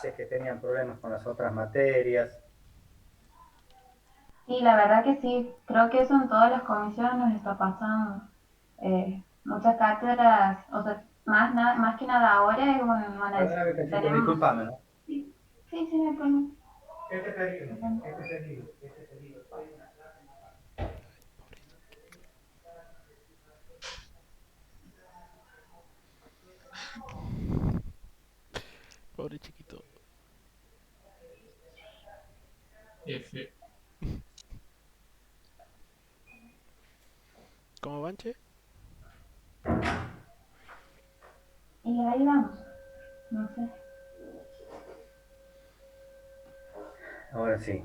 clases, que tenían problemas con las otras materias. Y la verdad que sí, creo que eso en todas las comisiones nos está pasando. Muchas cátedras, o sea, más que nada ahora es Perdóname, Cachito, tenemos... discúlpame, ¿no? Sí, sí, sí, no hay problema. ¿Qué te pedí? ¿Qué te pedí? ¿Qué te pedí? Pobre chiquito. F. ¿Cómo van, che? Y ahí vamos, no sé. Ahora sí.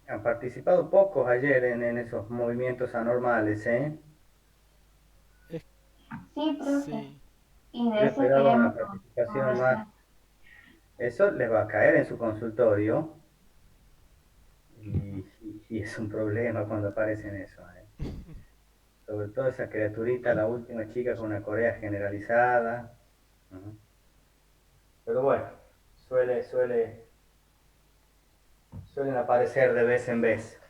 Han participado pocos ayer en esos movimientos anormales, ¿eh? Es... Sí, profe. Sí. Y Yo de eso esperaba una queremos participación más. conversar. Eso les va a caer en su consultorio y es un problema cuando aparecen eso, ¿eh? Sobre todo esa criaturita, la última chica con una Corea generalizada. Uh-huh. Pero bueno, suelen aparecer de vez en vez.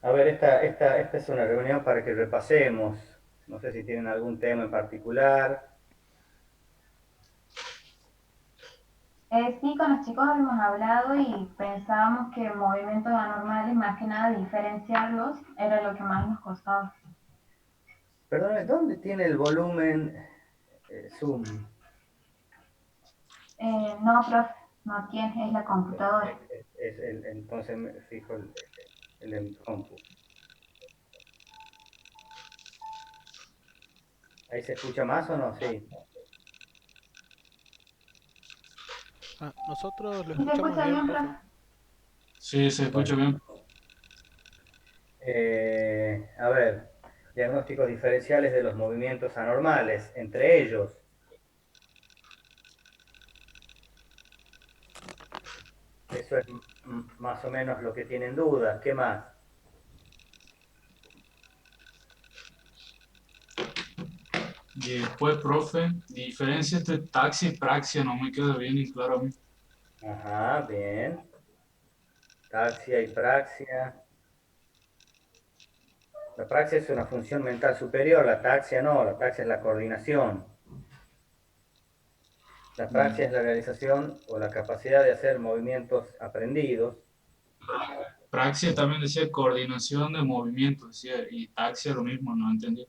A ver, esta es una reunión para que repasemos. No sé si tienen algún tema en particular. Sí, con los chicos habíamos hablado y pensábamos que movimientos anormales, más que nada diferenciarlos, era lo que más nos costaba. Perdón, ¿dónde tiene el volumen Zoom? No, profe, no tiene, es la computadora. Entonces me fijo el compu. ¿Ahí se escucha más o no? Sí. Ah, nosotros lo ¿Sí se escuchamos escucha bien, bien, profe. profe? Sí, se escucha Bueno, bien. a ver, diagnósticos diferenciales de los movimientos anormales, entre ellos, eso es más o menos lo que tienen dudas. ¿Qué más? Y después, profe, diferencia entre taxi y praxia no me queda bien y claro a mí. Ajá, bien. Taxia y praxia. La praxia es una función mental superior, la taxia no, la taxia es la coordinación. La praxia es Mm. la realización o la capacidad de hacer movimientos aprendidos. Praxia también decía coordinación de movimientos, decía, y taxia lo mismo, no entendí.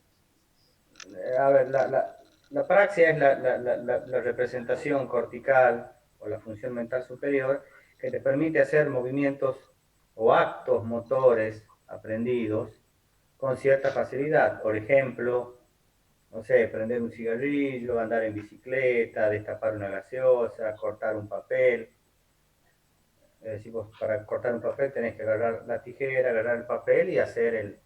A ver, la praxia es la representación cortical o la función mental superior que te permite hacer movimientos o actos motores aprendidos con cierta facilidad. Por ejemplo, no sé, prender un cigarrillo, andar en bicicleta, destapar una gaseosa, cortar un papel. Es decir, vos para cortar un papel tenés que agarrar la tijera, agarrar el papel y hacer el...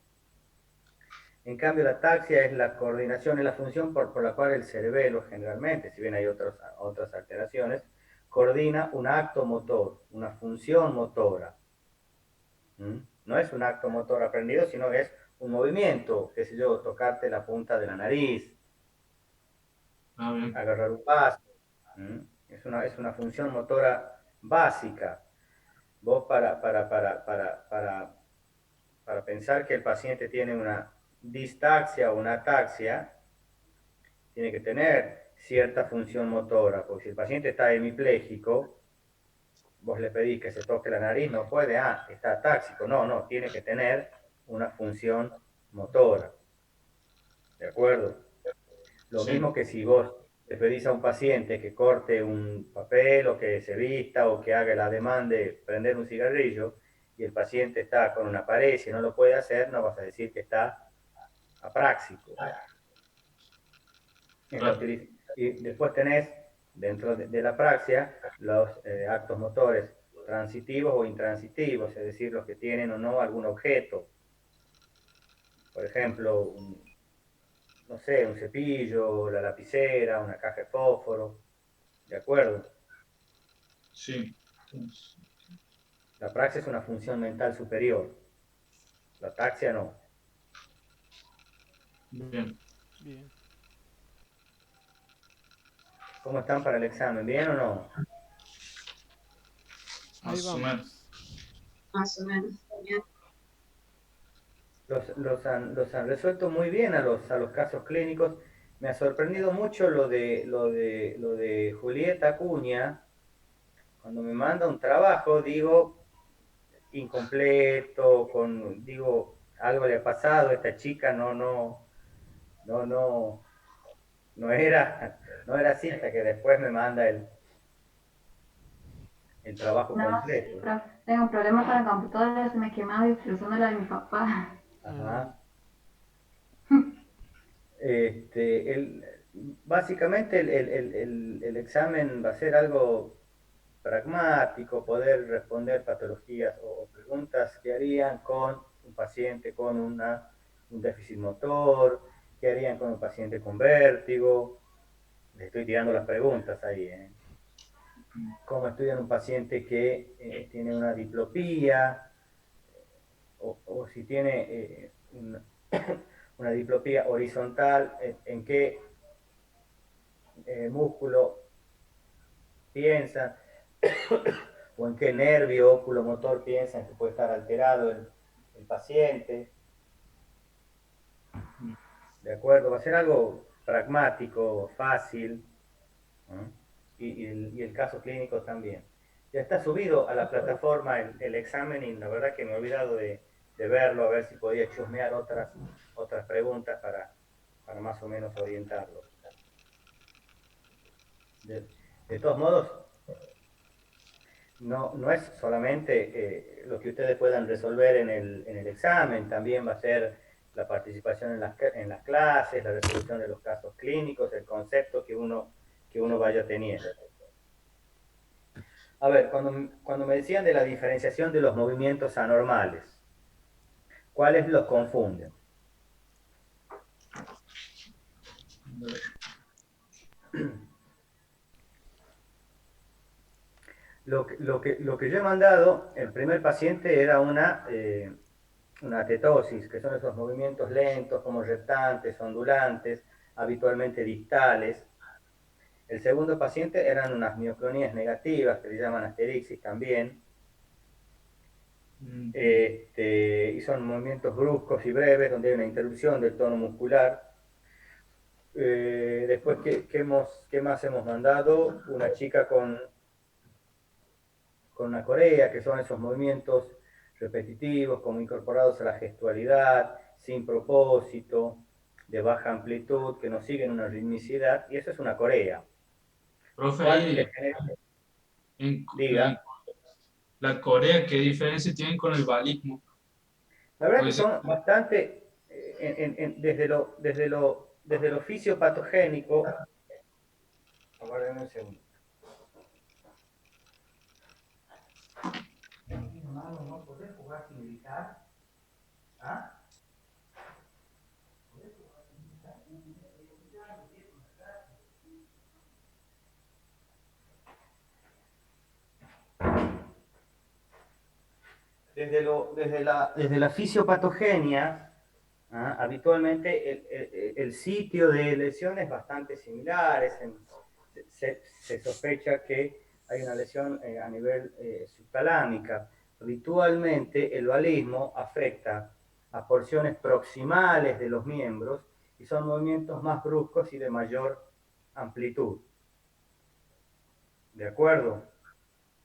En cambio, la taxia es la coordinación, es la función por la cual el cerebelo generalmente, si bien hay otras alteraciones, coordina un acto motor, una función motora. ¿Mm? No es un acto motor aprendido, sino que es un movimiento, qué sé yo, tocarte la punta de la nariz, Ah, bien. agarrar un vaso. ¿Mm? Es una función motora básica. Vos para pensar que el paciente tiene una distaxia o una ataxia, tiene que tener cierta función motora, porque si el paciente está hemipléjico, vos le pedís que se toque la nariz, no puede, está atáxico, no, tiene que tener una función motora, ¿de acuerdo? Lo Sí. mismo que si vos le pedís a un paciente que corte un papel o que se vista o que haga el ademán de prender un cigarrillo y el paciente está con una pared y no lo puede hacer, no vas a decir que está apráxico. Claro. Y después tenés dentro de la praxia los actos motores transitivos o intransitivos, es decir, los que tienen o no algún objeto. Por ejemplo, no sé, un cepillo, la lapicera, una caja de fósforo, ¿de acuerdo? Sí. La praxia es una función mental superior, la taxia no. Bien. Bien. ¿Cómo están para el examen? ¿Bien o no? ahí Más o menos. vamos. Más o menos. Bien. Los han resuelto muy bien a los casos clínicos. Me ha sorprendido mucho lo de Julieta Acuña. Cuando me manda un trabajo, digo, incompleto, digo, algo le ha pasado, esta chica no, no, no era así, hasta que después me manda el trabajo No, sí, completo. profe. Tengo problemas con la computadora, se me ha quemado y estoy usando la de mi papá. Ah, Ajá. Básicamente el examen va a ser algo pragmático, poder responder patologías o preguntas que harían con un paciente con un déficit motor, que harían con un paciente con vértigo. Le estoy tirando las preguntas ahí, ¿eh? Cómo estudian un paciente que tiene una diplopía, o si tiene una diplopía horizontal, en qué músculo piensa, o en qué nervio oculomotor piensan que puede estar alterado el paciente. ¿De acuerdo? Va a ser algo pragmático, fácil, ¿no? Y el caso clínico también. Ya está subido a la plataforma el examen y la verdad que me he olvidado de verlo, a ver si podía chusmear otras preguntas para más o menos orientarlo. De, de todos modos, no es solamente lo que ustedes puedan resolver en el examen, también va a ser la participación en las clases, la resolución de los casos clínicos, el concepto que uno vaya teniendo. A ver, cuando me decían de la diferenciación de los movimientos anormales, ¿cuáles los confunden? Lo que yo he mandado, el primer paciente era una tetosis, que son esos movimientos lentos, como reptantes, ondulantes, habitualmente distales. El segundo paciente eran unas mioclonías negativas, que le llaman asterixis también, y son movimientos bruscos y breves, donde hay una interrupción del tono muscular. Después, ¿qué más hemos mandado? Una chica con una corea, que son esos movimientos repetitivos, como incorporados a la gestualidad, sin propósito, de baja amplitud, que no siguen una ritmicidad, y eso es una corea. Profe, ¿Cuál ahí le genera? en Diga. la Corea, ¿qué diferencia tienen con el balismo? La verdad que Pues son bastante, desde lo fisiopatogénico, aguarden un segundo. Hermano, ¿no podés jugar sin gritar? ¿Ah? Desde la fisiopatogenia, habitualmente el sitio de lesión es bastante similar. Se sospecha que hay una lesión a nivel subtalámica. Habitualmente el balismo afecta a porciones proximales de los miembros y son movimientos más bruscos y de mayor amplitud. ¿De acuerdo?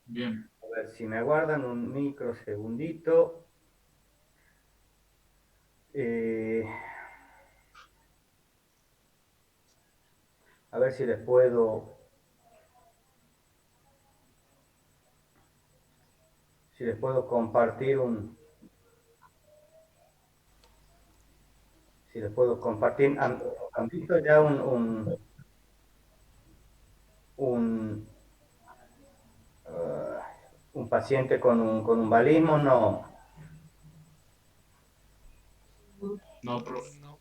bien. A ver, si me aguardan un microsegundito. A ver si les puedo compartir si les puedo compartir. ¿Han visto ya un, uh, un paciente con un balismo? No. No, profe. no.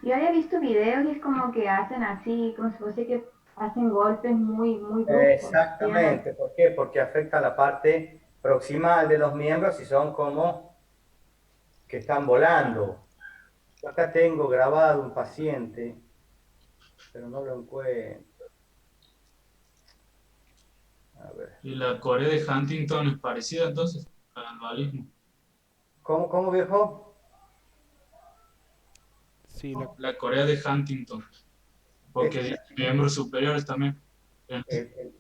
Yo había visto videos y es como que hacen así, como si fuese que hacen golpes muy, muy bruscos. ¿Entiendes? Exactamente. ¿Por qué? Porque afecta la parte proximal de los miembros y son como que están volando. Yo acá tengo grabado un paciente pero no lo encuentro. A ver. Y la Corea de Huntington es parecida entonces al dualismo. ¿Cómo viejo? Sí, La Corea de Huntington, porque dice miembros superiores también.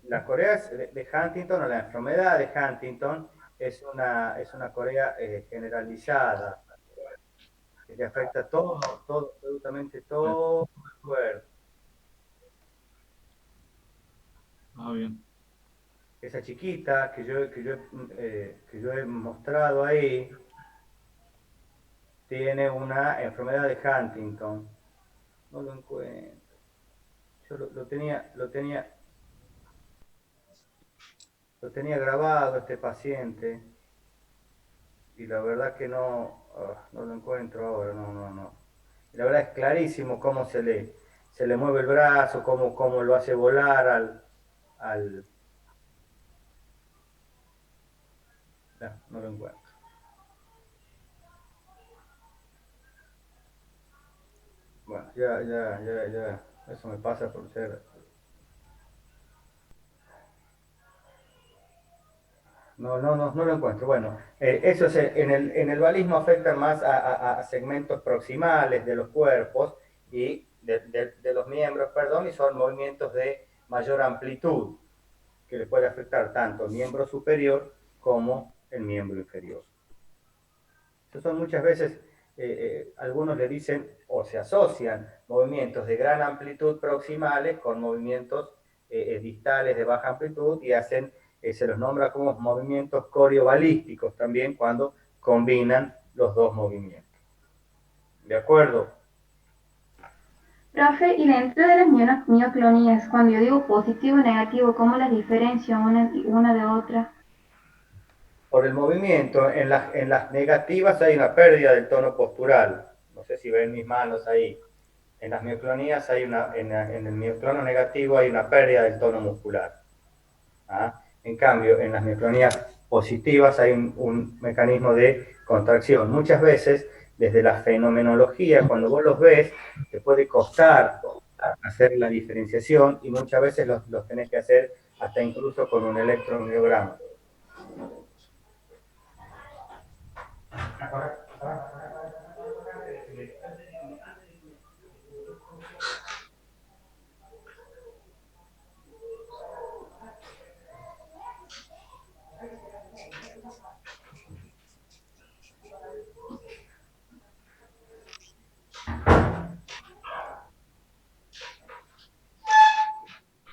La Corea de Huntington o la enfermedad de Huntington es una Corea generalizada que afecta absolutamente todo el cuerpo. Ah, bien. Esa chiquita que yo he mostrado ahí tiene una enfermedad de Huntington. No lo encuentro. Yo lo tenía grabado este paciente y la verdad que no lo encuentro ahora, no. Y la verdad es clarísimo cómo se le mueve el brazo, cómo lo hace volar al... No lo encuentro. Bueno, ya. Eso me pasa por ser... No lo encuentro. Bueno, eso es, en el balismo afecta más a segmentos proximales de los cuerpos y de los miembros, perdón, y son movimientos de mayor amplitud que le puede afectar tanto el miembro superior como el miembro inferior. Eso son muchas veces, algunos le dicen o se asocian movimientos de gran amplitud proximales con movimientos distales de baja amplitud y hacen, se los nombra como movimientos coriobalísticos también cuando combinan los dos movimientos. ¿De acuerdo? Profe, y dentro de las mioclonías, cuando yo digo positivo o negativo, ¿cómo las diferencio una de otra? Por el movimiento, en las negativas hay una pérdida del tono postural. No sé si ven mis manos ahí. En las mioclonías en el mioclono negativo hay una pérdida del tono muscular. ¿Ah? En cambio, en las mioclonías positivas hay un mecanismo de contracción. Muchas veces, desde la fenomenología, cuando vos los ves, te puede costar hacer la diferenciación y muchas veces los tenés que hacer hasta incluso con un electromiograma.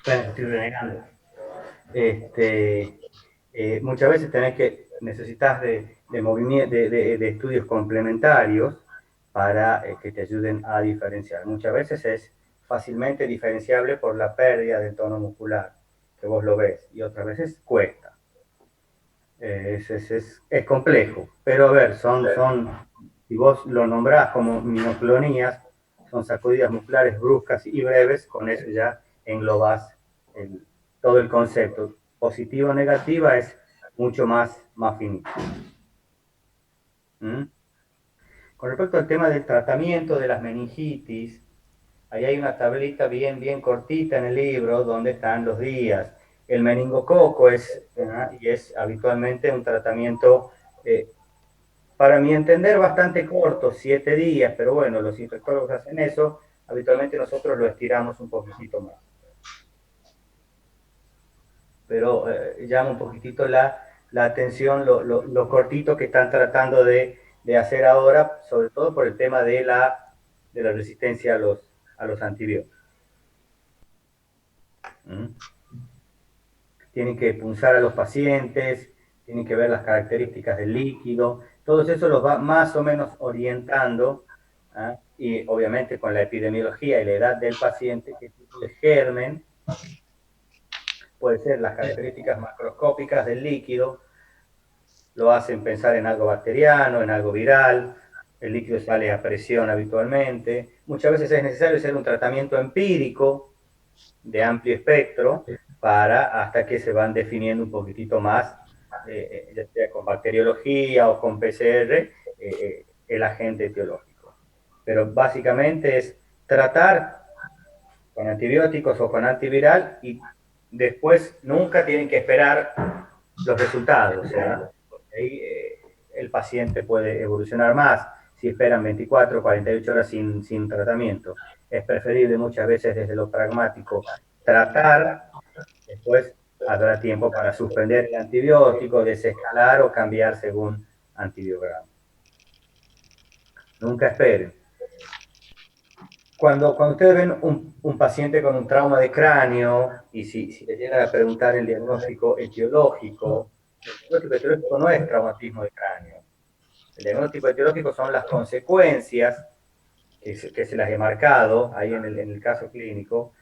Estoy renegando. Muchas veces necesitas de estudios complementarios para que te ayuden a diferenciar. Muchas veces es fácilmente diferenciable por la pérdida del tono muscular, que vos lo ves, y otras veces cuesta. Es complejo, pero a ver, si vos lo nombrás como mioclonías, son sacudidas musculares bruscas y breves, con eso ya englobás todo el concepto. Positiva o negativa es mucho más finito. ¿Mm? Con respecto al tema del tratamiento de las meningitis, ahí hay una tablita bien cortita en el libro donde están los días. El meningococo es habitualmente un tratamiento, para mi entender, bastante corto, 7 días, pero bueno, los infectólogos hacen eso, habitualmente nosotros lo estiramos un poquitito más. Pero llama un poquitito la atención lo cortito que están tratando de hacer ahora, sobre todo por el tema de la resistencia a los antibióticos. ¿Mm? Tienen que punzar a los pacientes, tienen que ver las características del líquido, todo eso los va más o menos orientando, ¿eh? Y obviamente con la epidemiología y la edad del paciente, qué tipo de germen, puede ser las características macroscópicas del líquido, lo hacen pensar en algo bacteriano, en algo viral, el líquido sale a presión habitualmente, muchas veces es necesario hacer un tratamiento empírico de amplio espectro hasta que se van definiendo un poquitito más, ya sea con bacteriología o con PCR, el agente etiológico. Pero básicamente es tratar con antibióticos o con antiviral y después nunca tienen que esperar los resultados. Porque ahí el paciente puede evolucionar más si esperan 24 o 48 horas sin tratamiento. Es preferible muchas veces desde lo pragmático tratar, después habrá tiempo para suspender el antibiótico, desescalar o cambiar según antibiograma. Nunca esperen. Cuando ustedes ven un paciente con un trauma de cráneo y si le llegan a preguntar el diagnóstico etiológico no es traumatismo de cráneo. El diagnóstico etiológico son las consecuencias que se las he marcado ahí en el caso clínico,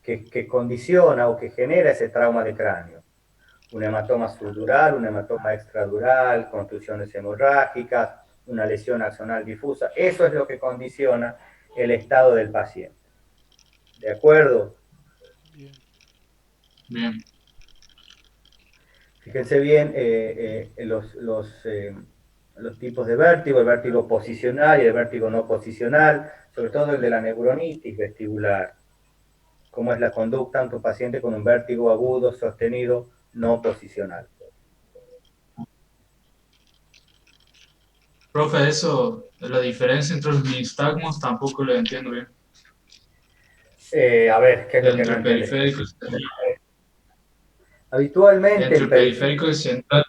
que condiciona o que genera ese trauma de cráneo. Un hematoma subdural, un hematoma extradural, contusiones hemorrágicas, una lesión axonal difusa. Eso es lo que condiciona el estado del paciente. ¿De acuerdo? Bien. Bien. Fíjense bien los tipos de vértigo, el vértigo posicional y el vértigo no posicional, sobre todo el de la neuronitis vestibular. Cómo es la conducta ante un paciente con un vértigo agudo, sostenido, no posicional. Profe, eso, la diferencia entre los nistagmos tampoco lo entiendo bien. A ver, ¿qué es lo que no Entre entiendes? periférico, Habitualmente entre periférico y central.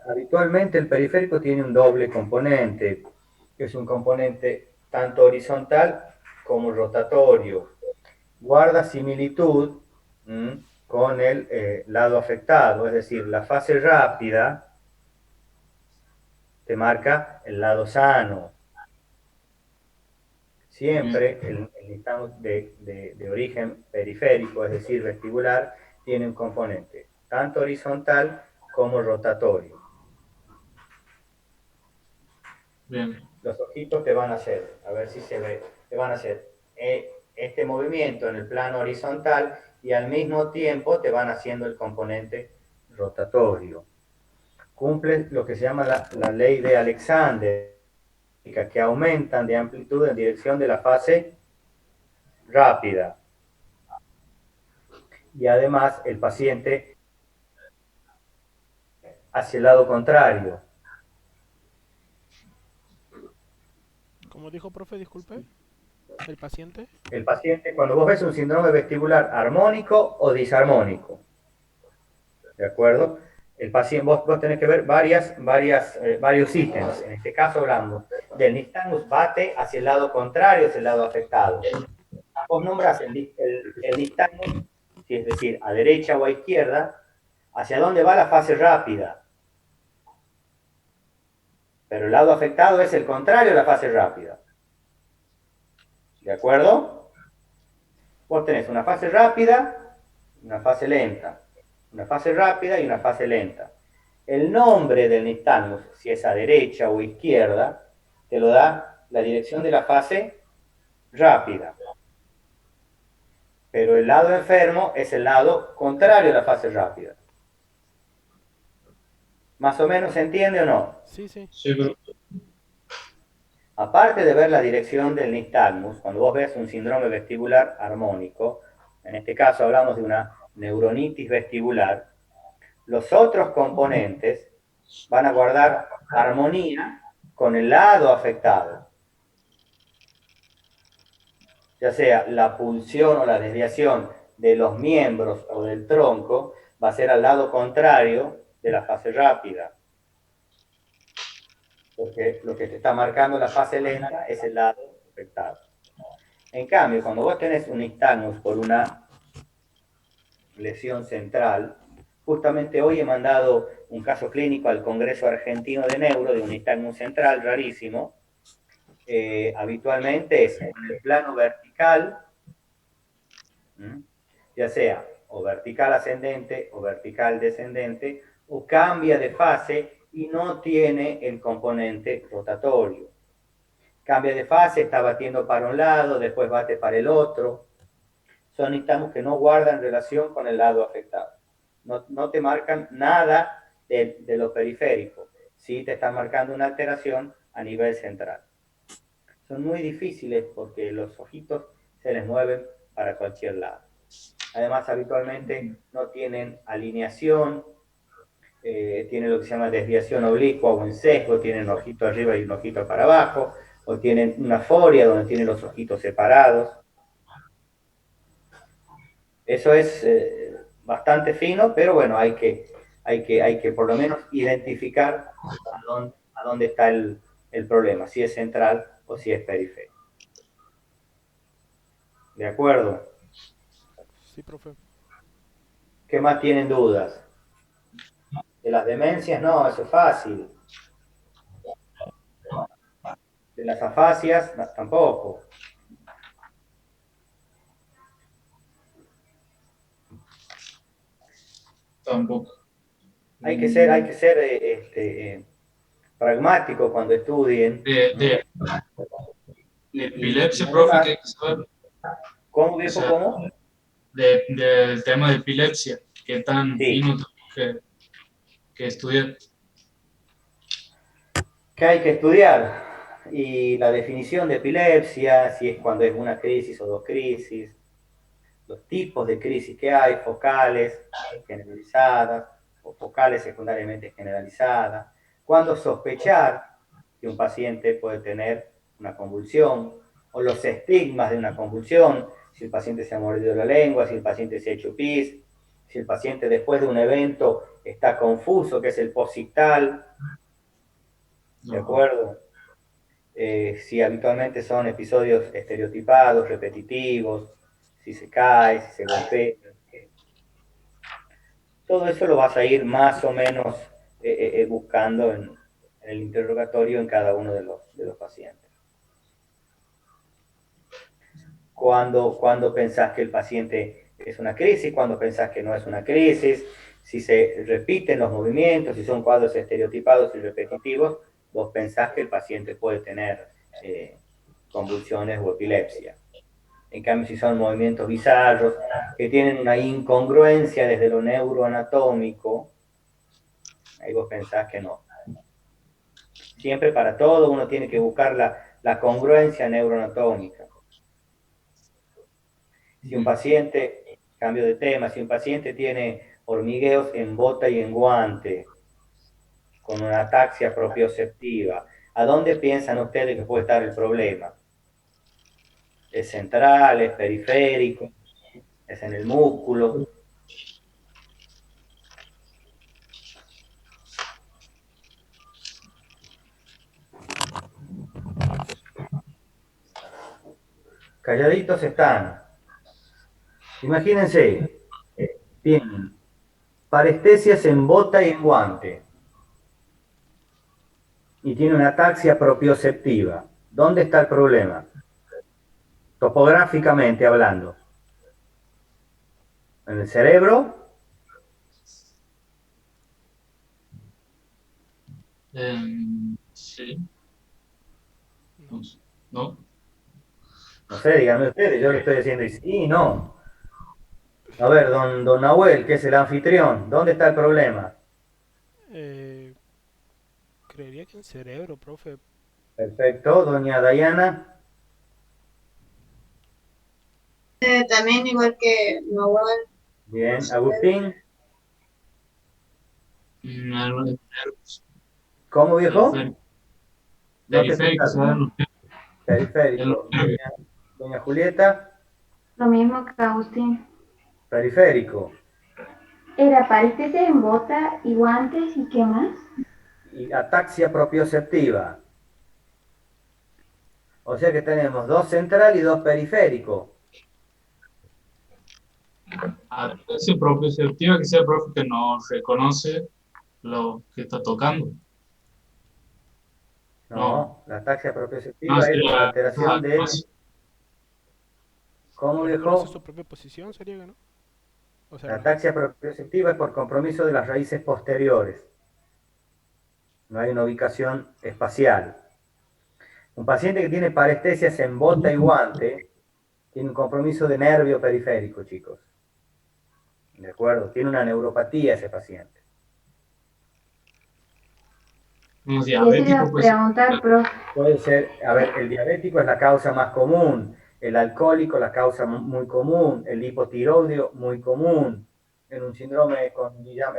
habitualmente el periférico tiene un doble componente, que es un componente tanto horizontal como rotatorio. Guarda similitud con el lado afectado, es decir, la fase rápida te marca el lado sano. Siempre el nistagmus de origen periférico, es decir, vestibular, tiene un componente tanto horizontal como rotatorio. Bien. Los ojitos te van a hacer, a ver si se ve, te van a hacer este movimiento en el plano horizontal y al mismo tiempo te van haciendo el componente rotatorio. Cumple lo que se llama la ley de Alexander, que aumentan de amplitud en dirección de la fase rápida. Y además el paciente hacia el lado contrario. ¿Cómo dijo, profe? Disculpe. ¿El paciente? El paciente, cuando vos ves un síndrome vestibular armónico o disarmónico, ¿de acuerdo? El paciente, vos tenés que ver varios ítems. En este caso hablamos del nistagmus bate hacia el lado contrario, hacia el lado afectado. Vos nombrás el nistagmus, es decir, a derecha o a izquierda, hacia dónde va la fase rápida. Pero el lado afectado es el contrario a la fase rápida. ¿De acuerdo? Vos tenés una fase rápida, una fase lenta. Una fase rápida y una fase lenta. El nombre del nistagmus, si es a derecha o izquierda, te lo da la dirección de la fase rápida. Pero el lado enfermo es el lado contrario a la fase rápida. ¿Más o menos se entiende o no? Sí, sí. Sí, pero Aparte de ver la dirección del nistagmus, cuando vos ves un síndrome vestibular armónico, en este caso hablamos de una neuronitis vestibular, los otros componentes van a guardar armonía con el lado afectado. Ya sea la pulsión o la desviación de los miembros o del tronco, va a ser al lado contrario de la fase rápida. Porque lo que te está marcando la fase lenta es el lado afectado. En cambio, cuando vos tenés un nistagmus por una lesión central, justamente hoy he mandado un caso clínico al Congreso Argentino de Neuro de un nistagmus central rarísimo. Habitualmente es en el plano vertical, ya sea o vertical ascendente o vertical descendente, o cambia de fase y no tiene el componente rotatorio. Cambia de fase, está batiendo para un lado, después bate para el otro. Son nistagmus que no guardan relación con el lado afectado. No te marcan nada de lo periférico. Sí te están marcando una alteración a nivel central. son muy difíciles porque los ojitos se les mueven para cualquier lado. Además, habitualmente no tienen alineación, tienen lo que se llama desviación oblicua o en sesgo, tienen un ojito arriba y un ojito para abajo, o tienen una aforia donde tienen los ojitos separados. Eso es bastante fino, pero bueno, hay que por lo menos identificar a dónde está el problema, si es central o si es periférico. ¿De acuerdo? Sí, profe. ¿Qué más tienen dudas? ¿De las demencias? No, eso es fácil. ¿De las afasias? No, tampoco. Tampoco. Hay que ser pragmático cuando estudien. De epilepsia, profe, Además, que hay que saber. ¿cómo, O viejo, sea, cómo? del tema de epilepsia, que tan Sí. fino que estudiar. ¿Qué hay que estudiar? Y la definición de epilepsia, si es cuando es una crisis o dos crisis, los tipos de crisis que hay, focales, generalizadas, o focales secundariamente generalizadas, cuándo sospechar que un paciente puede tener una convulsión, o los estigmas de una convulsión, si el paciente se ha mordido la lengua, si el paciente se ha hecho pis, si el paciente después de un evento está confuso, que es el posictal, ¿de acuerdo? Si habitualmente son episodios estereotipados, repetitivos, si se cae, si se golpea. Todo eso lo vas a ir más o menos buscando en el interrogatorio en cada uno de los pacientes. Cuando pensás que el paciente es una crisis, cuando pensás que no es una crisis, si se repiten los movimientos, si son cuadros estereotipados y repetitivos, vos pensás que el paciente puede tener convulsiones o epilepsia. En cambio, si son movimientos bizarros, que tienen una incongruencia desde lo neuroanatómico, ahí vos pensás que no. Siempre para todo uno tiene que buscar la congruencia neuroanatómica. Si un paciente, cambio de tema, si un paciente tiene hormigueos en bota y en guante, con una ataxia propioceptiva, ¿a dónde piensan ustedes que puede estar el problema? ¿Es central, es periférico, es en el músculo? Calladitos están. Imagínense, tienen parestesias en bota y en guante. Y tiene una ataxia propioceptiva. ¿Dónde está el problema? Topográficamente hablando. ¿En el cerebro? Sí. No. No sé, díganme ustedes, yo le estoy diciendo y sí, no. A ver, don Nahuel, que es el anfitrión, ¿dónde está el problema? Creería que en cerebro, profe. Perfecto, doña Dayana. También igual que Nahuel. Bien, Agustín. Algo de nervios. ¿Cómo, viejo? Periférico. No te Periférico, escuchas. ¿sabes? Periférico. Doña Julieta, Lo mismo que Agustín. periférico. Era parestesia en bota y guantes y qué más. Y ataxia propioceptiva. O sea que tenemos dos central y dos periférico. Ese propioceptiva que sea el profe que no reconoce lo que está tocando. No, la ataxia No, propioceptiva es por sería alteración de... ¿Cómo, No reconoce viejo? su propia posición, sería que no. O sea, La ataxia propioceptiva es por compromiso de las raíces posteriores. No hay una ubicación espacial. Un paciente que tiene parestesias en bota y guante tiene un compromiso de nervio periférico, chicos. ¿De acuerdo? Tiene una neuropatía ese paciente. Unos Y eso iba diabéticos, a pues. preguntar, profe. Puede ser, a ver, el diabético es la causa más común, el alcohólico la causa muy común, el hipotiroideo muy común. En un síndrome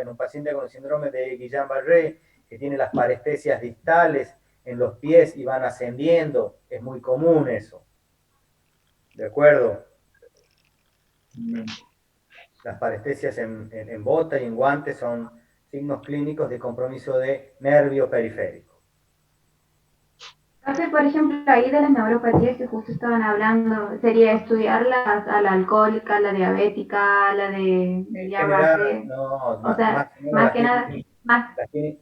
en un paciente con síndrome de Guillain-Barré que tiene las parestesias distales en los pies y van ascendiendo, es muy común eso. ¿De acuerdo? Mm, Las parestesias en bota y en guantes son signos clínicos de compromiso de nervio periférico. Profe, por ejemplo, ahí de las neuropatías que justo estaban hablando, sería estudiarlas a la alcohólica, a la diabética, a la de En general, Guillain-Barré. no, O sea, más que nada más que nada, más, las tiene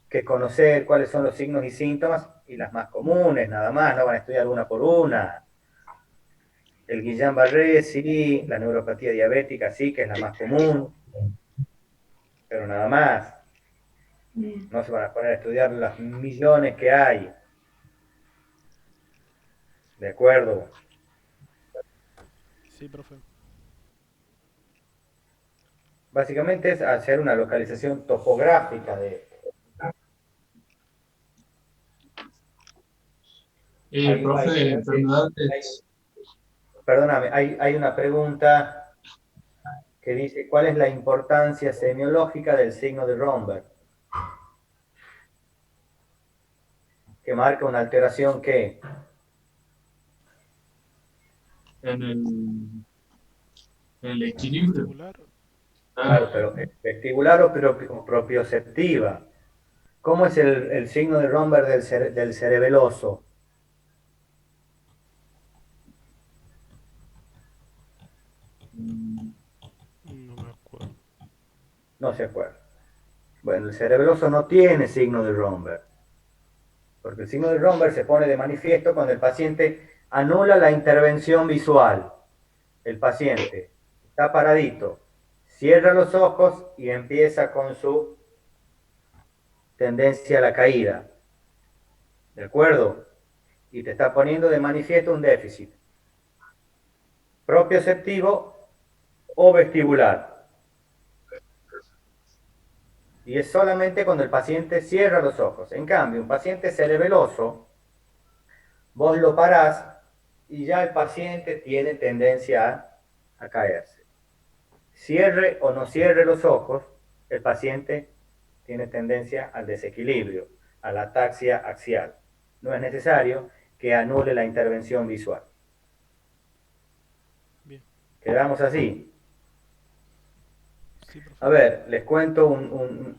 que conocer cuáles son los signos y síntomas y las más comunes, nada más, no van a estudiar una por una. El Guillain-Barré sí, la neuropatía diabética sí, que es la más común, pero nada más. No se van a poner a estudiar las millones que hay. ¿De acuerdo? Sí, profe. Básicamente es hacer una localización topográfica de... Profe, de hay- enfermedades. perdóname, hay una pregunta que dice, ¿cuál es la importancia semiológica del signo de Romberg? Que marca una alteración que... En el, en el equilibrio. Vestibular. Claro, Ah, pero vestibular o propioceptiva. ¿Cómo es el signo de Romberg del cerebeloso? mm, No me acuerdo. No se acuerda. Bueno, el cerebeloso no tiene signo de Romberg, porque el signo de Romberg se pone de manifiesto cuando el paciente anula la intervención visual. El paciente está paradito, cierra los ojos y empieza con su tendencia a la caída. ¿De acuerdo? Y te está poniendo de manifiesto un déficit propioceptivo o vestibular. Y es solamente cuando el paciente cierra los ojos. En cambio, un paciente cerebeloso, vos lo parás y ya el paciente tiene tendencia a caerse. Cierre o no cierre los ojos, el paciente tiene tendencia al desequilibrio, a la ataxia axial. No es necesario que anule la intervención visual. Bien. Quedamos así. Sí, profe. A ver, les cuento,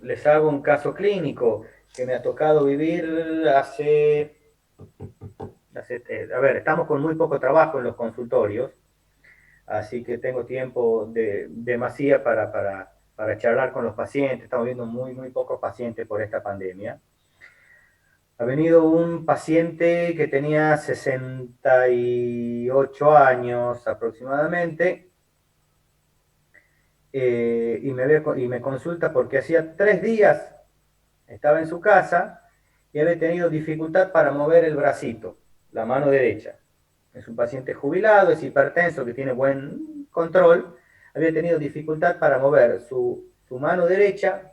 les hago un caso clínico que me ha tocado vivir a ver, estamos con muy poco trabajo en los consultorios, así que tengo tiempo de demasía para charlar con los pacientes. Estamos viendo muy pocos pacientes por esta pandemia. Ha venido un paciente que tenía 68 años aproximadamente, y me consulta porque hacía 3 días estaba en su casa y había tenido dificultad para mover el bracito, la mano derecha. Es un paciente jubilado, es hipertenso, que tiene buen control. Había tenido dificultad para mover su mano derecha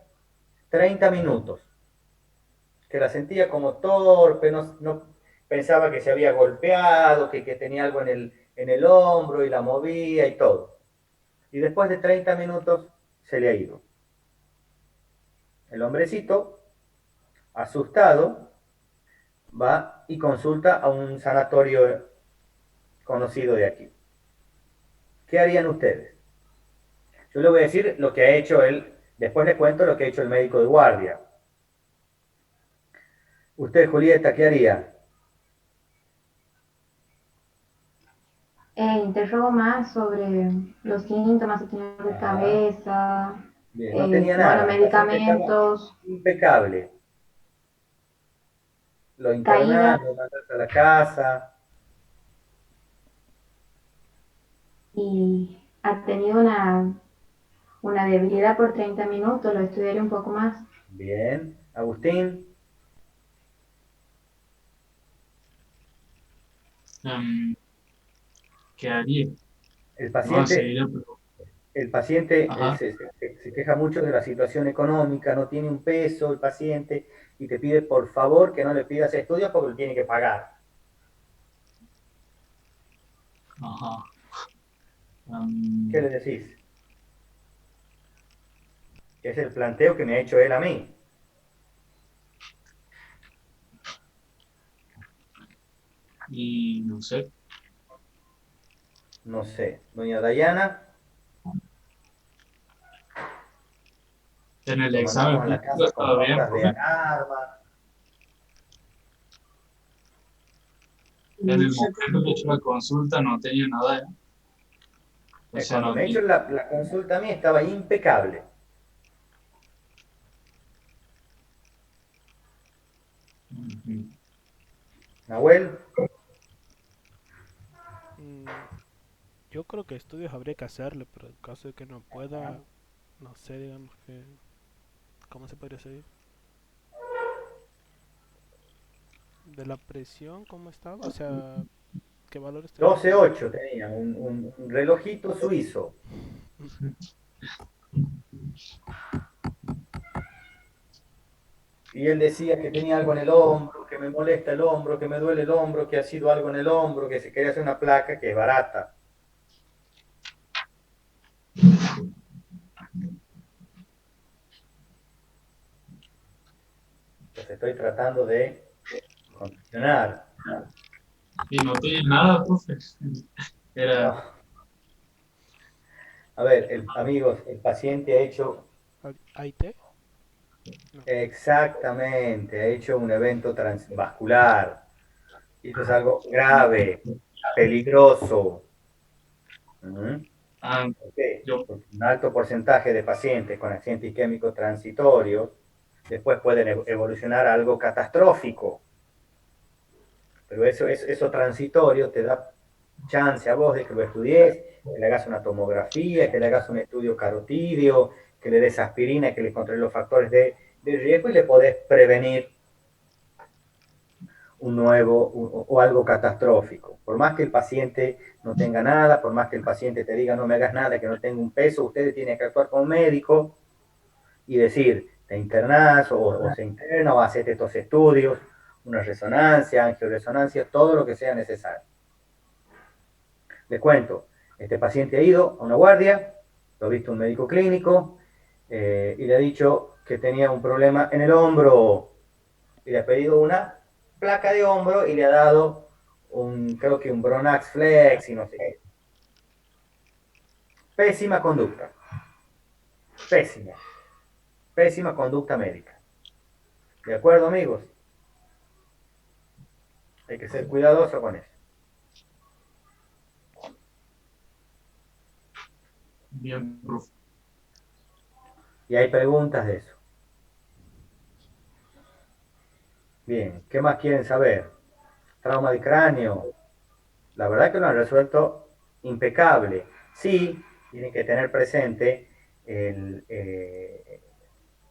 30 minutos, que la sentía como torpe, no pensaba que se había golpeado, que tenía algo en el hombro y la movía y todo. Y después de 30 minutos se le ha ido. El hombrecito, asustado, va y consulta a un sanatorio conocido de aquí. ¿Qué harían ustedes? Yo le voy a decir lo que ha hecho él, después le cuento lo que ha hecho el médico de guardia. Usted, Julieta, ¿qué haría? interrogo más sobre los síntomas, si tiene dolor de Ajá. cabeza, Bien, no tenía bueno, nada. El paciente estaba medicamentos, impecable. Lo caídas, internan, lo mandan a la casa. y ha tenido una debilidad por 30 minutos, lo estudiaré un poco más. Bien. Agustín, ¿qué haría? el No, paciente, seguiría, pero el paciente Ajá. se queja mucho de la situación económica, no tiene un peso el paciente y te pide por favor que no le pidas estudios porque lo tiene que pagar. Ajá. ¿Qué le decís? Es el planteo que me ha hecho él a mí. Y no sé, No sé, doña Dayana, en el lo examen mandamos a la físico casa con estaba bien, pautas de profe. alarma. En No el sé, momento que he hecho la consulta no tenía nada, o sea, Cuando no me he hecho tenía. la consulta a mí estaba impecable. Ujú. Nahuel, Mm, yo creo que estudios habría que hacerle, pero en caso de que no pueda, no sé, digamos que, ¿cómo se podría decir? De la presión, ¿cómo estaba? O sea, ¿qué valores tenía? 12,8 tenía, un relojito suizo. Y él decía que tenía algo en el hombro, que me molesta el hombro, que me duele el hombro, que ha sido algo en el hombro, que se quería hacer una placa que es barata. Entonces estoy tratando de condicionar. Y no tenía nada, profe. Era, No. A ver, amigos, el paciente ha hecho ¿AIT? No. exactamente, ha hecho un evento transvascular. Y esto es algo grave, peligroso. ¿Mm? ah, ¿Por qué? yo, Porque un alto porcentaje de pacientes con accidente isquémico transitorio después pueden evolucionar a algo catastrófico. Pero eso transitorio te da chance a vos de que lo estudies, que le hagas una tomografía, que le hagas un estudio carotidio, que le des aspirina, que le controles los factores de riesgo y le podés prevenir un nuevo o algo catastrófico. Por más que el paciente no tenga nada, por más que el paciente te diga no me hagas nada, que no tenga un peso, ustedes tienen que actuar como médico y decir, te internás o se interna o haces estos estudios, una resonancia, angioresonancia, todo lo que sea necesario. Les cuento, este paciente ha ido a una guardia, lo ha visto un médico clínico y le ha dicho que tenía un problema en el hombro y le ha pedido una placa de hombro y le ha dado creo que un Bronax Flex y no sé qué. Pésima conducta, pésima, pésima conducta médica. ¿De acuerdo, amigos? Hay que ser cuidadoso con eso. bien, profe. Y hay preguntas de eso. Bien, ¿qué más quieren saber? Trauma de cráneo. La verdad que lo han resuelto impecable. Sí, tienen que tener presente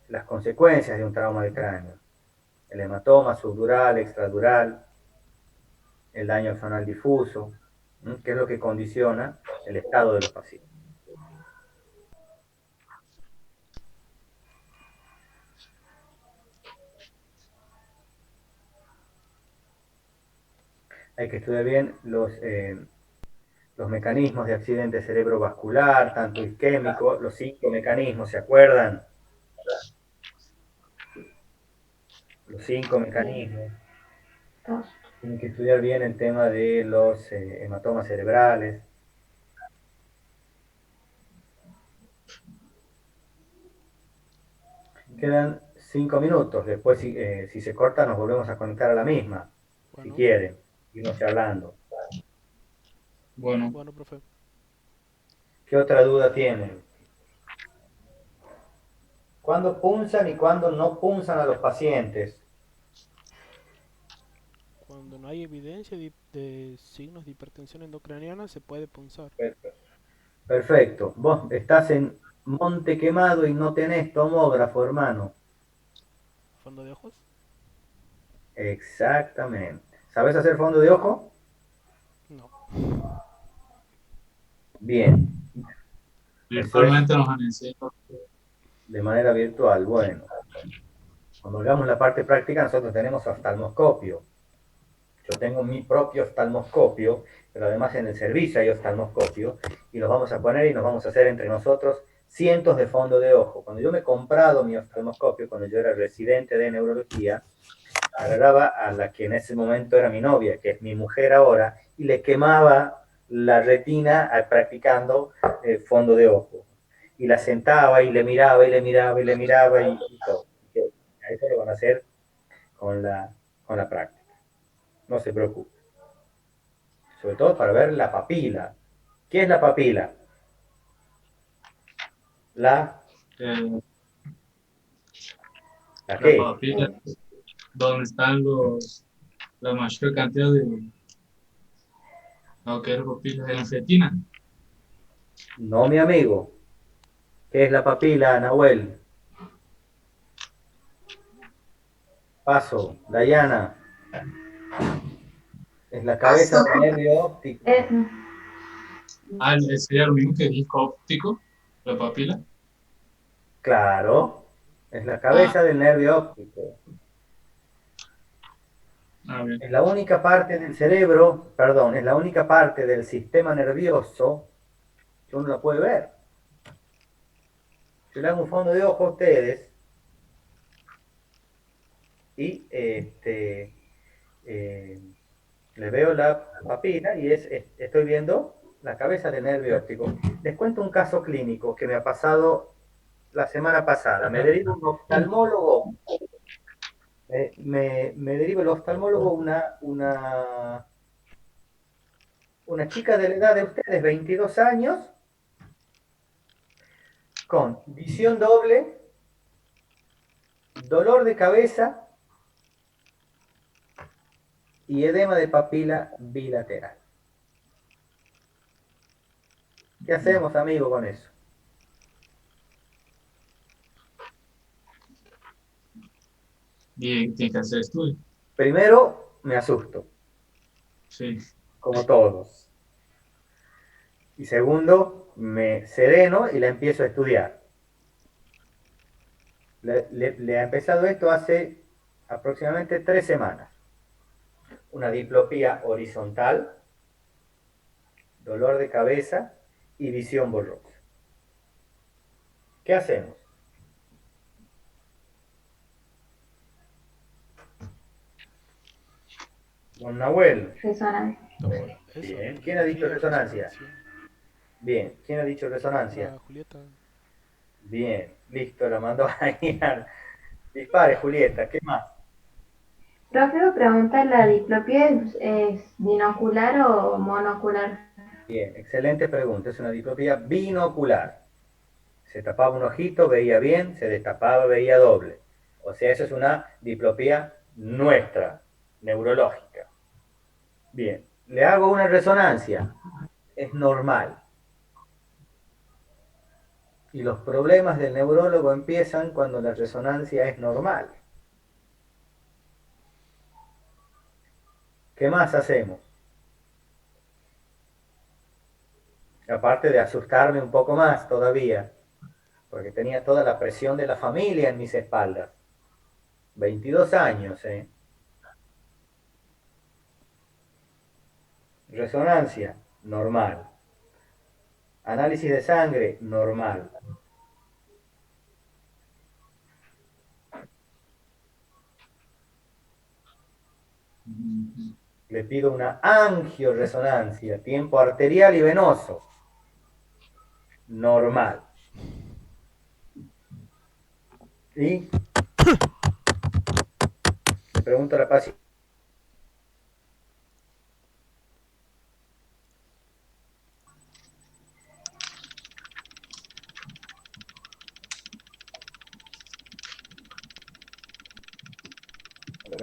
las consecuencias de un trauma de cráneo. El hematoma subdural, extradural, el daño zonal difuso, que es lo que condiciona el estado de los pacientes. Hay que estudiar bien los mecanismos de accidente cerebrovascular, tanto isquémico, los 5 mecanismos, ¿se acuerdan? Los 5 mecanismos. Dos. Tienen que estudiar bien el tema de los hematomas cerebrales. Quedan 5 minutos. Después, si se corta, nos volvemos a conectar a la misma, si Bueno, quieren. Y no estoy hablando. Bueno, bueno, profe. ¿Qué otra duda tienen? ¿Cuándo punzan y cuándo no punzan a los pacientes? Cuando no hay evidencia de signos de hipertensión endocraniana, se puede punzar. Perfecto. Vos estás en Monte Quemado y no tenés tomógrafo, hermano. ¿Fondo de ojos? Exactamente. ¿Sabes hacer fondo de ojo? No. Bien. Eso es Virtualmente nos han enseñado. de manera virtual. Bueno, cuando hagamos la parte práctica, nosotros tenemos oftalmoscopio. Yo tengo mi propio oftalmoscopio, pero además en el servicio hay oftalmoscopio, y los vamos a poner y nos vamos a hacer entre nosotros cientos de fondos de ojo. Cuando yo me he comprado mi oftalmoscopio, cuando yo era residente de neurología, agarraba a la que en ese momento era mi novia, que es mi mujer ahora, y le quemaba la retina practicando fondo de ojo. Y la sentaba y le miraba y le miraba y le miraba y todo. A eso lo van a hacer con la práctica. No se preocupe. Sobre todo para ver la papila. ¿Qué es la papila? La, Eh, ¿La la qué? papila, donde están la mayor cantidad de, no, que es papila, de la retina. No, mi amigo. ¿Qué es la papila, Nahuel? Paso, Dayana. Es la cabeza Paso. del nervio óptico. Eso. Ah, sería lo mismo que el disco óptico, la papila. Claro, es la Ah, cabeza del nervio óptico. bien. Es la única parte del cerebro, perdón, es la única parte del sistema nervioso que uno la puede ver. Yo le hago un fondo de ojo a ustedes y eh, le veo la papila y estoy viendo la cabeza del nervio óptico. Les cuento un caso clínico que me ha pasado la semana pasada. Me deriva un oftalmólogo, me deriva el oftalmólogo una chica de la edad de ustedes, 22 años, con visión doble, dolor de cabeza y edema de papila bilateral. ¿Qué hacemos, amigo, con eso? Bien, tiene que hacer estudio. Primero, me asusto, Sí. como todos. Y segundo, me sereno y la empiezo a estudiar. Le ha empezado esto hace aproximadamente 3 semanas. Una diplopía horizontal, dolor de cabeza y visión borrosa. ¿Qué hacemos? Don Nahuel. Resonancia. No, eso, Bien. ¿Quién ha dicho resonancia? Bien. ¿Quién ha dicho resonancia? la Julieta. Bien. Listo, la mandó a guiar. Dispare, Julieta. ¿Qué más? Profe, pregunta, ¿la diplopía es binocular o monocular? Bien. Excelente pregunta. Es una diplopía binocular. Se tapaba un ojito, veía bien, se destapaba, veía doble. O sea, eso es una diplopía nuestra, neurológica. Bien. Le hago una resonancia. Es normal. Y los problemas del neurólogo empiezan cuando la resonancia es normal. ¿Qué más hacemos? Aparte de asustarme un poco más todavía, porque tenía toda la presión de la familia en mis espaldas. 22 años, ¿eh? Resonancia, normal. Análisis de sangre, normal. Le pido una angioresonancia, tiempo arterial y venoso, normal. Y le pregunto a la paciente.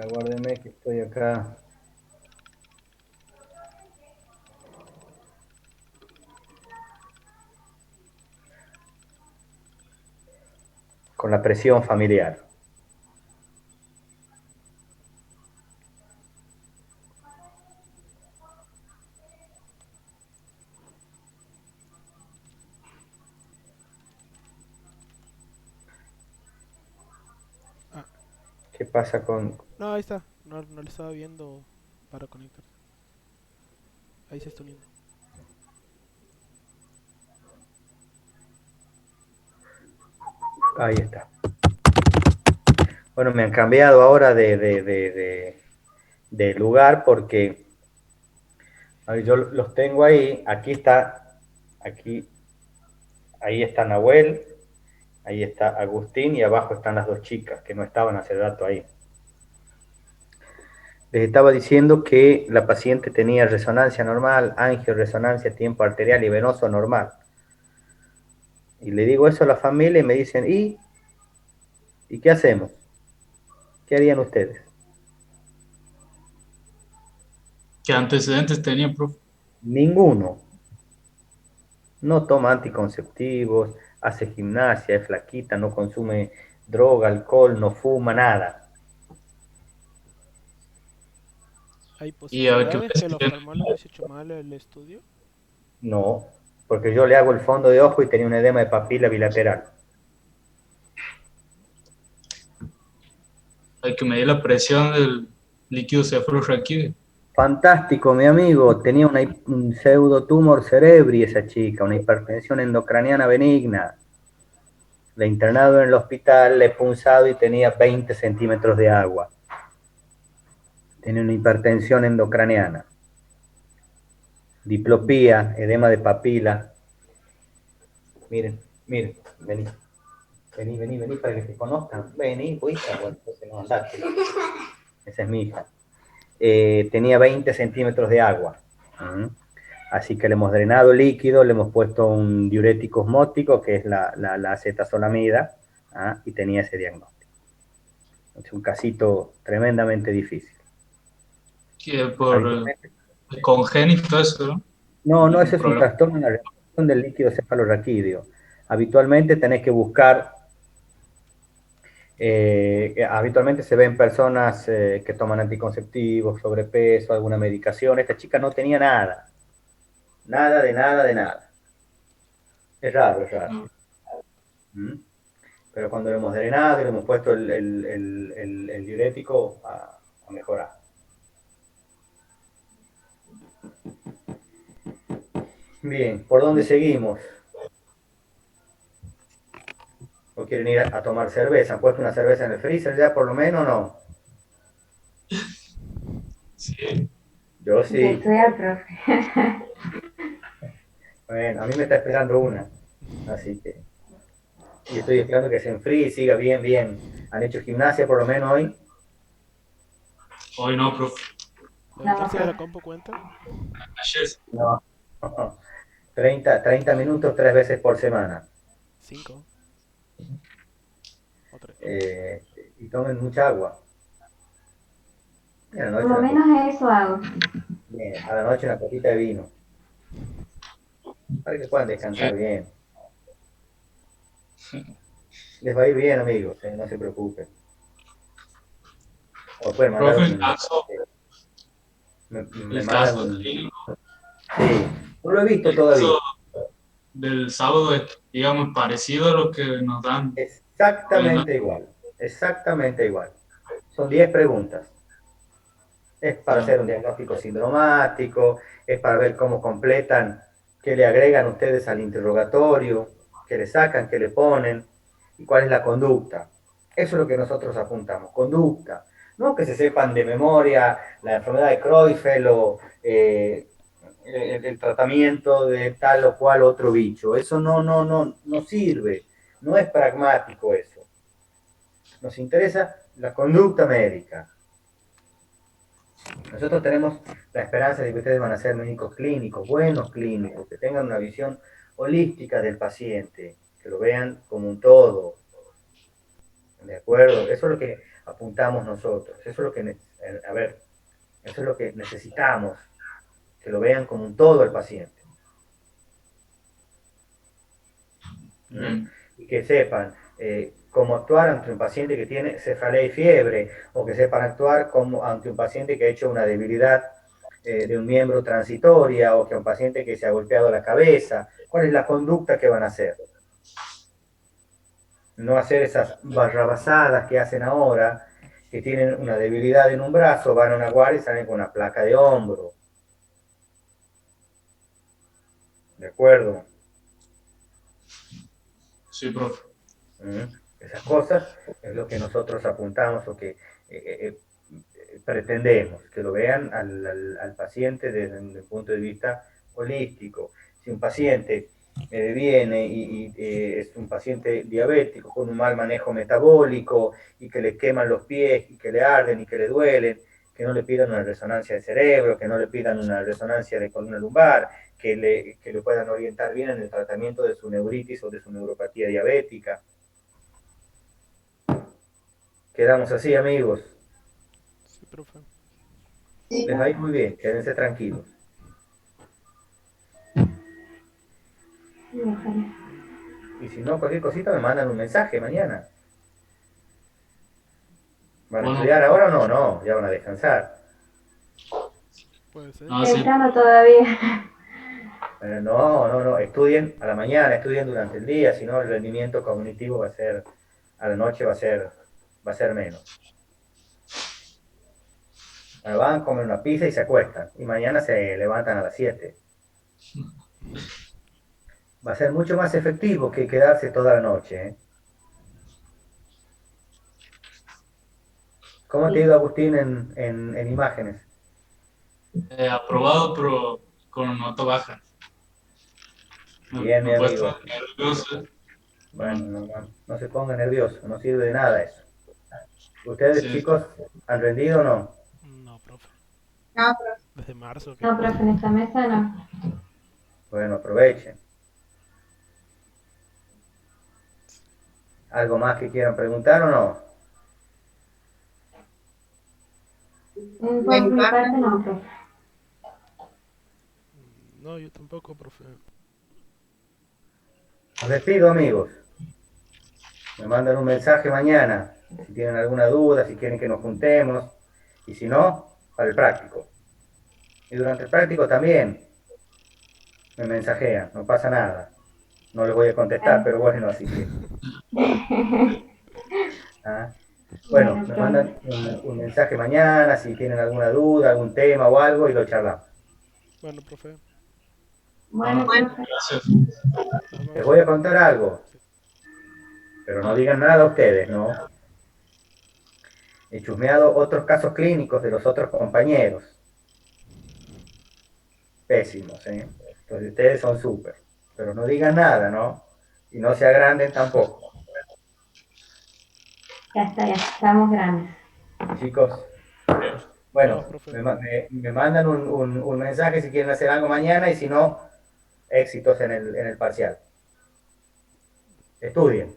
Aguárdeme que estoy acá. Con la presión familiar. ¿Qué pasa con...? No, ahí está. No, no le estaba viendo para conectar. Ahí se está uniendo. Ahí está. Bueno, me han cambiado ahora de lugar porque yo los tengo ahí. Aquí está, aquí, ahí está Nahuel, ahí está Agustín y abajo están las dos chicas que no estaban hace rato ahí. Les estaba diciendo que la paciente tenía resonancia normal, angioresonancia, tiempo arterial y venoso normal. Y le digo eso a la familia y me dicen, ¿y qué hacemos? ¿Qué harían ustedes? ¿Qué antecedentes tenía, profe? Ninguno. No toma anticonceptivos, hace gimnasia, es flaquita, no consume droga, alcohol, no fuma, nada. ¿Hay Y a ver qué posibilidades que el me oftalmólogo hubiese hecho mal el estudio? No, porque yo le hago el fondo de ojo y tenía un edema de papila bilateral. hay que medir la presión del líquido cefalorraquídeo. Fantástico, mi amigo. Tenía un pseudotumor cerebri esa chica, una hipertensión endocraniana benigna. La he internado en el hospital, le he punzado y tenía 20 centímetros de agua. Tiene una hipertensión endocraniana. Diplopía, edema de papila. Miren, miren, vení. Vení para que te conozcan. Vení, pues, bueno, entonces no andate. Esa es mi hija. Tenía 20 centímetros de agua. Así que le hemos drenado líquido, le hemos puesto un diurético osmótico, que es la acetazolamida, y tenía ese diagnóstico. Es un casito tremendamente difícil. Que por Habitualmente, el congénito, eso, ¿no? no, ese Un es un problema. trastorno en la reacción del líquido cefalorraquídeo. Habitualmente tenés que buscar, habitualmente se ven personas que toman anticonceptivos, sobrepeso, alguna medicación. Esta chica no tenía nada. Nada de nada de nada. Es raro, es raro. ¿Mm? Pero cuando lo hemos drenado y le hemos puesto el diurético, a mejorar. Bien, ¿por dónde seguimos? ¿O quieren ir a tomar cerveza? ¿Han puesto una cerveza en el freezer ya por lo menos o no? Sí. Yo De sí. estudiar, profe. Bueno, a mí me está esperando una. Así que... Y estoy esperando que se enfríe y siga bien, bien. ¿Han hecho gimnasia por lo menos hoy? Hoy no, profe. ¿Levantarse de la profe. compu cuenta? Ayer sí. No. 30 minutos 3 veces por semana. 5 o 3. Y tomen mucha agua. Y a la Por noche lo una, menos eso hago. a la noche una copita de vino. Para que puedan Sí. descansar bien. Les va a ir bien, amigos, no se preocupen. O pueden mandar Profe, me el mandan caso un... clínico, Sí, no lo he visto el caso todavía. del sábado es, digamos, parecido a lo que nos dan hoy, ¿no? Exactamente igual. Exactamente igual. Son 10 preguntas. Es para Ya. hacer un diagnóstico sindromático, es para ver cómo completan, qué le agregan ustedes al interrogatorio, qué le sacan, qué le ponen y cuál es la conducta. Eso es lo que nosotros apuntamos, conducta. No que se sepan de memoria la enfermedad de Creutzfeldt o el tratamiento de tal o cual otro bicho. Eso no sirve. No es pragmático eso. Nos interesa la conducta médica. Nosotros tenemos la esperanza de que ustedes van a ser médicos clínicos, buenos clínicos, que tengan una visión holística del paciente, que lo vean como un todo. ¿De acuerdo? Eso es lo que apuntamos nosotros. Eso es lo que, a ver, eso es lo que necesitamos, que lo vean como un todo el paciente. Bien. Y que sepan cómo actuar ante un paciente que tiene cefalea y fiebre, o que sepan actuar como ante un paciente que ha hecho una debilidad de un miembro transitoria, o que un paciente que se ha golpeado la cabeza. ¿Cuál es la conducta que van a hacer? No hacer esas barrabasadas que hacen ahora Si tienen una debilidad en un brazo, van a una guardia y salen con una placa de hombro. ¿De acuerdo? Sí, profe. Esas cosas es lo que nosotros apuntamos o que pretendemos, que lo vean al paciente desde el punto de vista holístico. Si un paciente viene y es un paciente diabético con un mal manejo metabólico y que le queman los pies y que le arden y que le duelen, que no le pidan una resonancia de cerebro, que no le pidan una resonancia de columna lumbar, que le puedan orientar bien en el tratamiento de su neuritis o de su neuropatía diabética. Quedamos así, amigos. Sí, profe. Sí. Les va a ir muy bien, quédense tranquilos. Sí, ojalá. Y si no, cualquier cosita me mandan un mensaje mañana. ¿Van a Bueno. estudiar ahora o no? No, ya van a descansar. Puede ser. Ah, sí. Pensando todavía. No, estudien a la mañana, estudien durante el día, si no el rendimiento cognitivo va a ser, a la noche va a ser menos. Van, comen una pizza y se acuestan, y mañana se levantan a las 7. Va a ser mucho más efectivo que quedarse toda la noche, ¿eh? ¿Cómo te ha ido, Agustín, en imágenes? Aprobado, pero con nota baja. Bien, mi Me he puesto amigo. nervioso. Bueno, no se ponga nervioso, no sirve de nada eso. ¿Ustedes, Sí. chicos, han rendido o no? No, profe. No, profe. Desde marzo que No, profe, en esta mesa no. Bueno, aprovechen. ¿Algo más que quieran preguntar o no? Por mi parte no, profe. No, yo tampoco, profe. Os despido, amigos. Me mandan un mensaje mañana, si tienen alguna duda, si quieren que nos juntemos, y si no, para el práctico. Y durante el práctico también me mensajean, no pasa nada. No les voy a contestar, pero bueno, así que... ¿ah? Bueno, Bueno, me profe. mandan un mensaje mañana, si tienen alguna duda, algún tema o algo, y lo charlamos. Bueno, profe. Bueno, Bueno. profe. Gracias. Nos Les vemos. voy a contar algo, pero no digan nada a ustedes, ¿no? He chusmeado otros casos clínicos de los otros compañeros. Pésimos, ¿eh? Entonces ustedes son súper. Pero no digan nada, ¿no? Y no se agranden tampoco. Ya está, ya estamos grandes. Chicos, Nos bueno, vemos, profe. me mandan un mensaje si quieren hacer algo mañana y si no, éxitos en el parcial. Estudien.